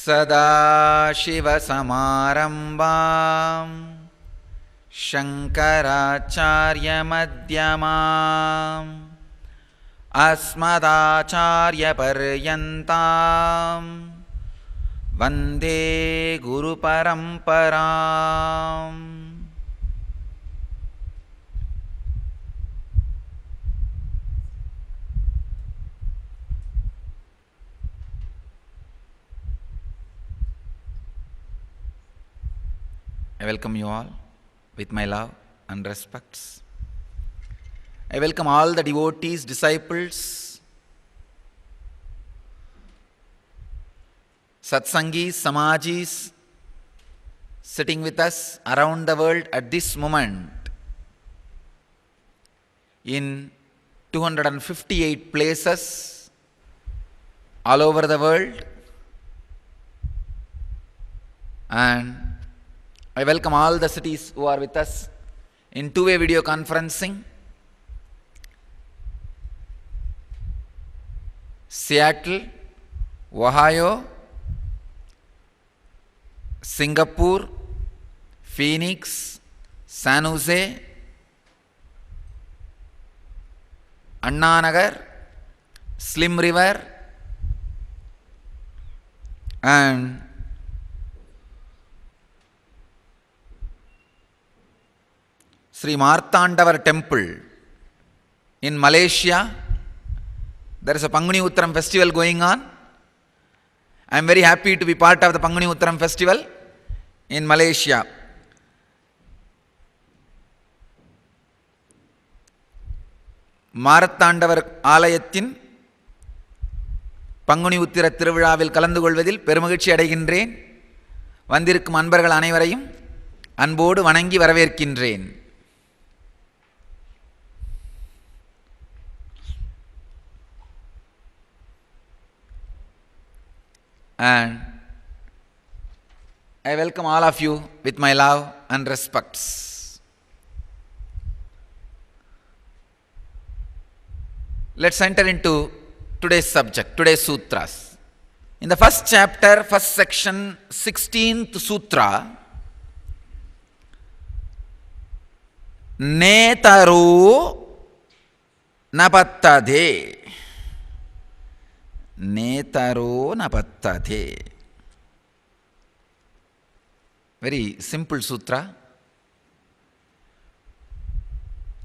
सदाशिवसमारम्भां शङ्कराचार्यमध्यमाम् अस्मदाचार्यपर्यन्तां वन्दे गुरुपरम्पराम्। I welcome you all with my love and respects. I welcome all the devotees, disciples, satsangis, samajis sitting with us around the world at this moment in 258 places all over the world, and I welcome all the cities who are with us in two-way video conferencing. Seattle, Ohio, Singapore, Phoenix, San Jose, Anna Nagar, Slim River, and Sri Marthandavar Temple in Malaysia. There is a Panguni Uttaram festival going on. I am very happy to be part of the Panguni Uttaram festival in Malaysia. Marthandavar ஆலயத்தின் பங்குனி உத்திர திருவிழாவில் கலந்து கொள்வதில் பெருமகிழ்ச்சி அடைகின்றேன். வந்திருக்கும் அன்பர்கள் அனைவரையும் அன்போடு வணங்கி வரவேற்கின்றேன். And I welcome all of you with my love and respects. Let's enter into today's subject, today's sutras. In the first chapter, first section, 16th sutra, Netaro Napattade. Netaro Napattate. Very simple sutra.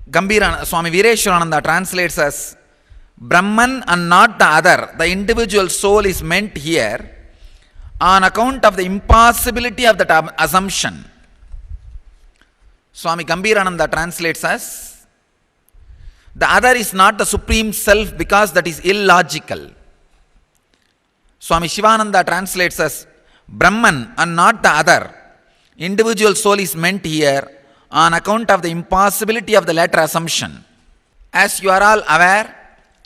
Gambhira Swami Vireshwarananda translates as Brahman and not the other. The individual soul is meant here on account of the impossibility of that assumption. Swami Gambhirananda translates as the other is not the supreme self because that is illogical. Swami Shivananda translates as Brahman and not the other. Individual soul is meant here on account of the impossibility of the latter assumption. As you are all aware,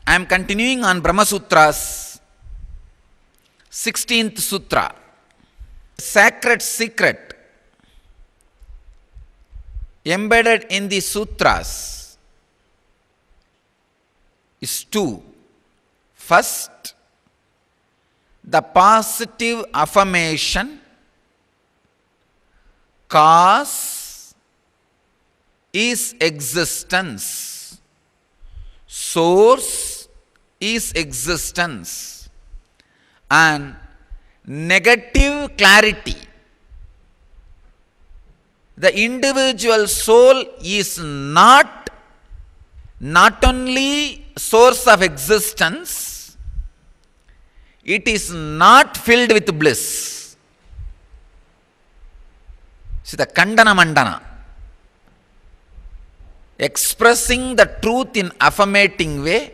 I am continuing on Brahma Sutras, 16th Sutra. Sacred secret embedded in the sutras is two. First, the positive affirmation, cause is existence, source is existence, and negative clarity. The individual soul is not only source of existence, it is not filled with bliss. See the Kandana Mandana, expressing the truth in affirmating way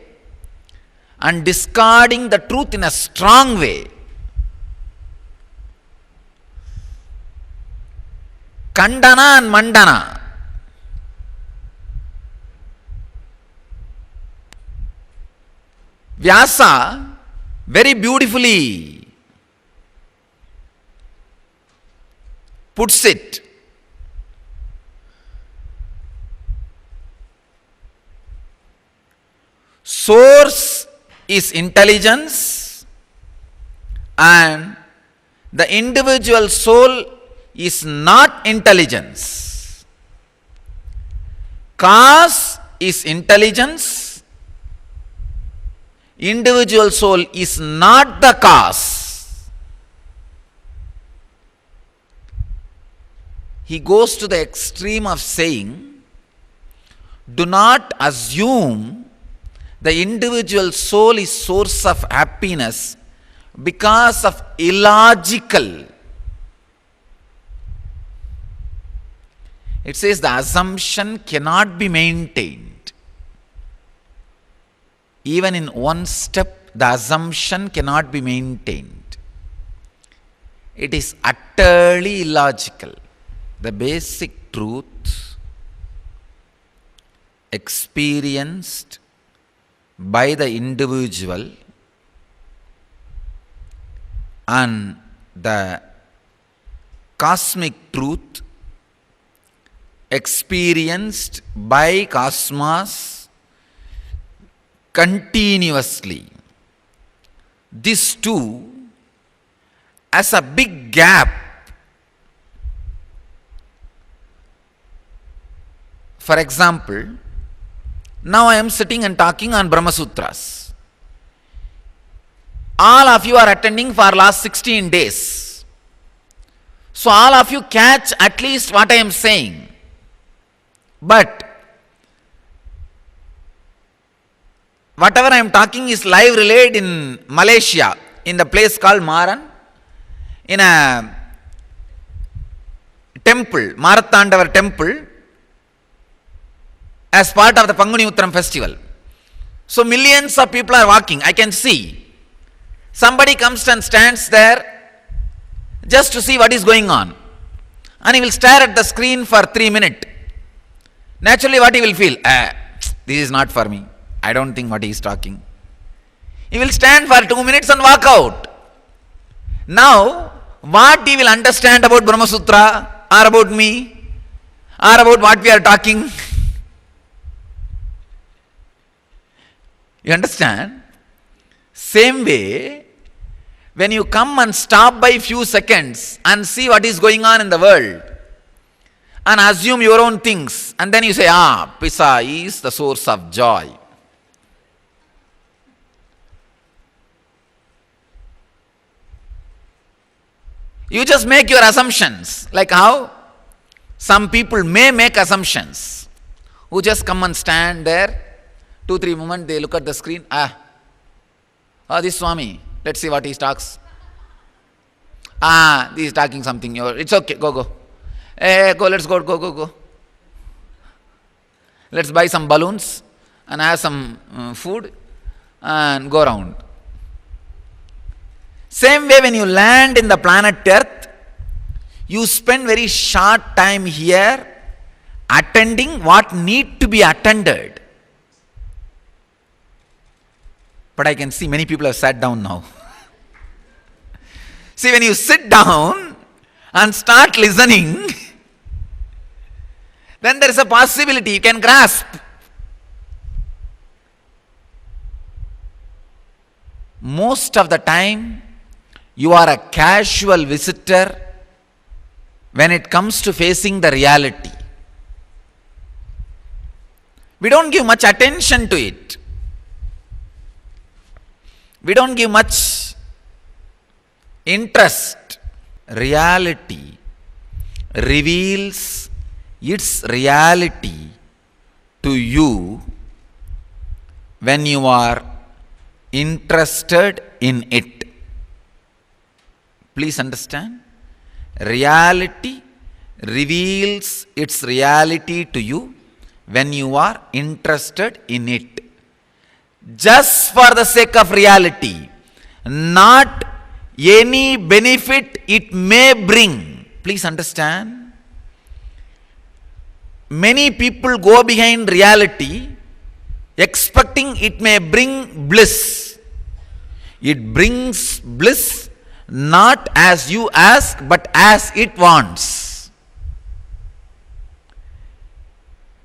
and discarding the truth in a strong way. Kandana and Mandana. Vyasa very beautifully puts it. Source is intelligence and The individual soul is not intelligence. Cause is intelligence. Individual soul is not the cause. He goes to the extreme of saying, do not assume the individual soul is source of happiness because of illogical. It says the assumption cannot be maintained. Even in one step, the assumption cannot be maintained. It is utterly illogical. The basic truth experienced by the individual and the cosmic truth experienced by cosmos continuously. These two as a big gap. For example, now I am sitting and talking on Brahma Sutras. All of you are attending for last 16 days. So all of you catch at least what I am saying. But whatever I am talking is live relayed in Malaysia, in the place called Maran, in a temple, Marathandavar temple, as part of the Panguni Uttaram festival. So millions of people are walking. I can see. Somebody comes and stands there just to see what is going on. And he will stare at the screen for 3 minutes. Naturally what he will feel? This is not for me. I don't think what he is talking. He will stand for 2 minutes and walk out. Now, what he will understand about Brahma Sutra, or about me, or about what we are talking? You understand? Same way, when you come and stop by few seconds and see what is going on in the world and assume your own things, and then you say, pizza is the source of joy. You just make your assumptions, like how some people may make assumptions, who just come and stand there, 2-3 moments they look at the screen, this Swami, let's see what he talks. This is talking something, it's okay, go. Go, let's go. Let's buy some balloons and have some food and go around. Same way when you land in the planet Earth, you spend very short time here attending what need to be attended. But I can see many people have sat down now. See, when you sit down and start listening, then there is a possibility you can grasp. Most of the time, you are a casual visitor when it comes to facing the reality. We don't give much attention to it. We don't give much interest. Reality reveals its reality to you when you are interested in it. Please understand. Reality reveals its reality to you when you are interested in it. Just for the sake of reality, not any benefit it may bring. Please understand. Many people go behind reality expecting it may bring bliss. It brings bliss not as you ask, but as it wants.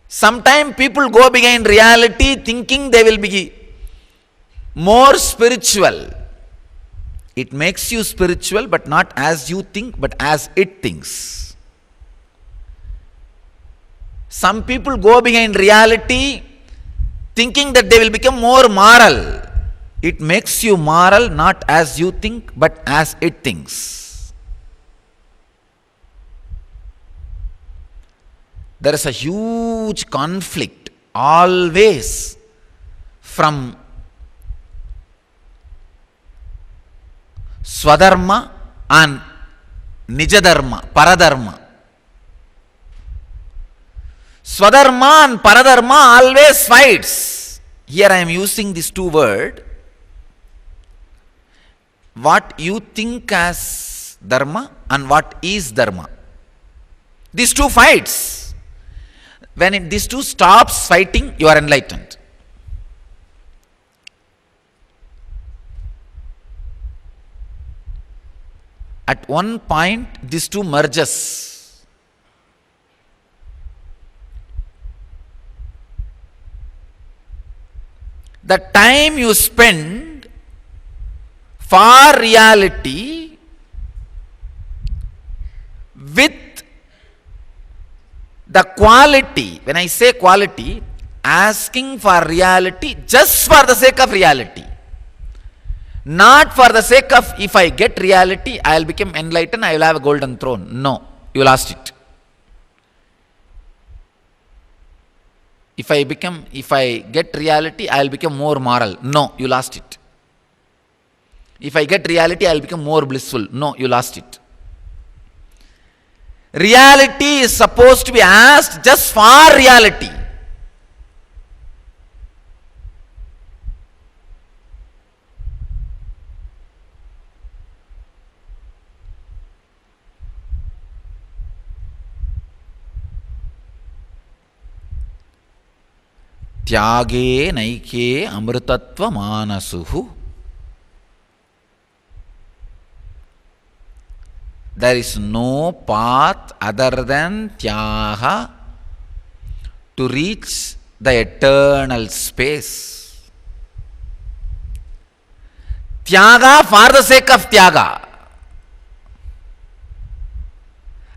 Sometimes people go behind reality thinking they will be more spiritual. It makes you spiritual, but not as you think, but as it thinks. Some people go behind reality thinking that they will become more moral. It makes you moral not as you think, but as it thinks. There is a huge conflict always from Swadharma and Nijadharma, Paradharma. Swadharma and Paradharma always fights. Here I am using these two words. What you think as dharma and what is dharma. These two fights. When these two stops fighting, you are enlightened. At one point, these two merges. The time you spend for reality with the quality, when I say quality, asking for reality just for the sake of reality. Not for the sake of, if I get reality, I will become enlightened, I will have a golden throne. No, you lost it. If I get reality, I will become more moral. No, you lost it. If I get reality, I will become more blissful. No, you lost it. Reality is supposed to be asked just for reality. Tyage naike amritatva manasuhu. There is no path other than tyaga to reach the eternal space. Tyaga for the sake of tyaga.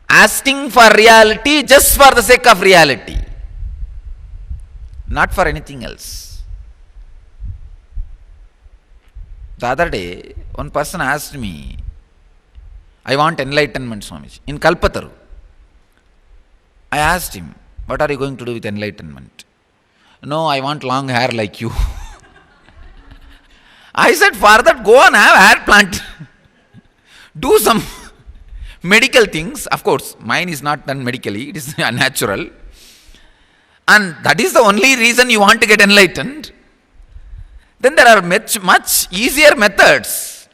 Asking for reality just for the sake of reality. Not for anything else. The other day, one person asked me, I want enlightenment, Swamiji, in Kalpataru. I asked him, what are you going to do with enlightenment? No, I want long hair like you. I said, for that, go and have hair plant. Do some medical things. Of course, mine is not done medically, it is unnatural. And that is the only reason you want to get enlightened. Then there are much easier methods.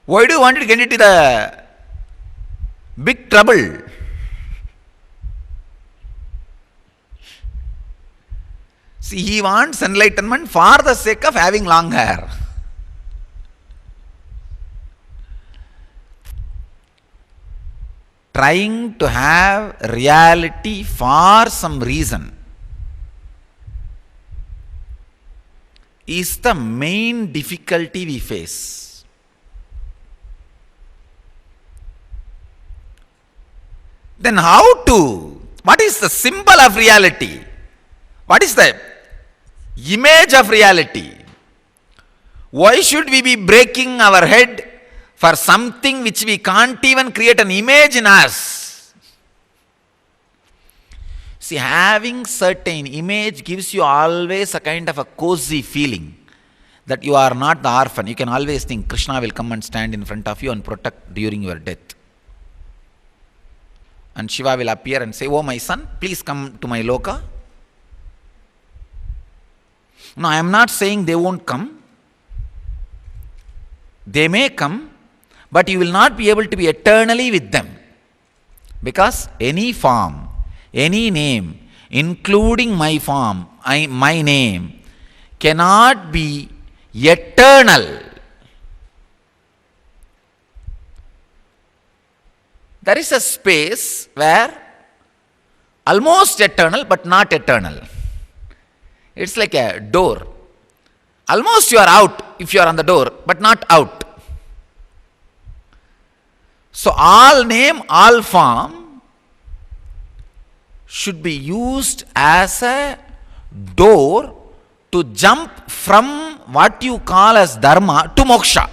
Why do you want to get into the big trouble? See, he wants enlightenment for the sake of having long hair. Trying to have reality for some reason is the main difficulty we face. Then what is the symbol of reality? What is the image of reality? Why should we be breaking our head for something which we can't even create an image in us? See, having certain image gives you always a kind of a cozy feeling that you are not the orphan. You can always think Krishna will come and stand in front of you and protect during your death. And Shiva will appear and say, oh my son, please come to my loka. No, I am not saying they won't come. They may come, but you will not be able to be eternally with them. Because any form, any name, including my form, my name, cannot be eternal. There is a space where almost eternal but not eternal. It's like a door. Almost you are out. if you are on the door, but not out. So all name, all form should be used as a door to jump from what you call as dharma to moksha.